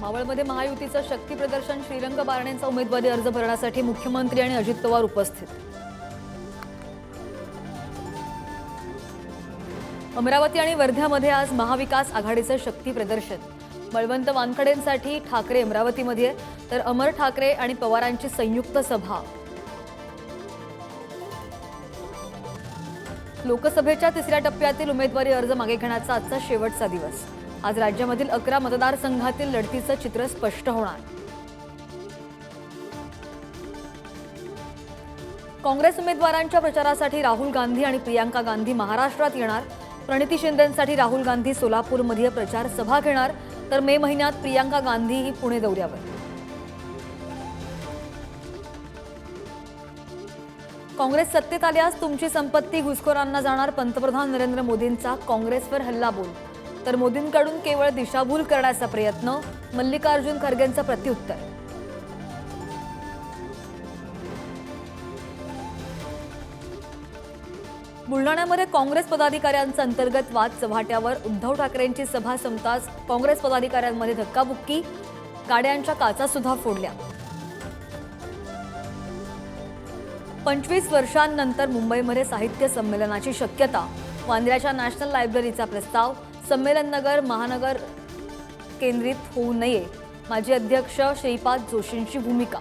मावळमध्ये महायुतीचं शक्ती प्रदर्शन, श्रीरंग बारणेंचा उमेदवारी अर्ज भरण्यासाठी मुख्यमंत्री आणि अजित पवार उपस्थित। अमरावती आणि वर्ध्यामध्ये आज महाविकास आघाडीचं शक्ती प्रदर्शन। बळवंत वानखडेंसाठी ठाकरे अमरावतीमध्ये, तर अमर ठाकरे आणि पवारांची संयुक्त सभा। लोकसभेच्या तिसऱ्या टप्प्यातील उमेदवारी अर्ज मागे घेण्याचा आजचा शेवटचा दिवस। आज राज्यामधील 11 मतदारसंघातील लढतीचं चित्र स्पष्ट होणार। काँग्रेस उमेदवारांच्या प्रचारासाठी राहुल गांधी आणि प्रियांका गांधी महाराष्ट्रात येणार। प्रणिती शिंदेंसाठी राहुल गांधी सोलापूरमध्ये प्रचार सभा घेणार, तर मे महिन्यात प्रियांका गांधी ही पुणे दौऱ्यावर। काँग्रेस सत्तेत आल्यास तुमची संपत्ती घुसखोरांना जाणार, पंतप्रधान नरेंद्र मोदींचा काँग्रेसवर हल्लाबोल। तर मोदींकडून केवळ दिशाभूल करण्याचा प्रयत्न, मल्लिकार्जुन खरगेंचं प्रत्युत्तर। बुलढाण्यामध्ये काँग्रेस पदाधिकाऱ्यांचा अंतर्गत वाद चव्हाट्यावर। उद्धव ठाकरेंची सभा संपताच काँग्रेस पदाधिकाऱ्यांमध्ये धक्काबुक्की, गाड्यांच्या काचा सुद्धा फोडल्या। 25 वर्षांनंतर मुंबईमध्ये साहित्य संमेलनाची शक्यता, वांद्र्याच्या नॅशनल लायब्ररीचा प्रस्ताव। संमेलन नगर महानगर केंद्रित होऊ नये, माजी अध्यक्ष श्रीपाद जोशींची भूमिका।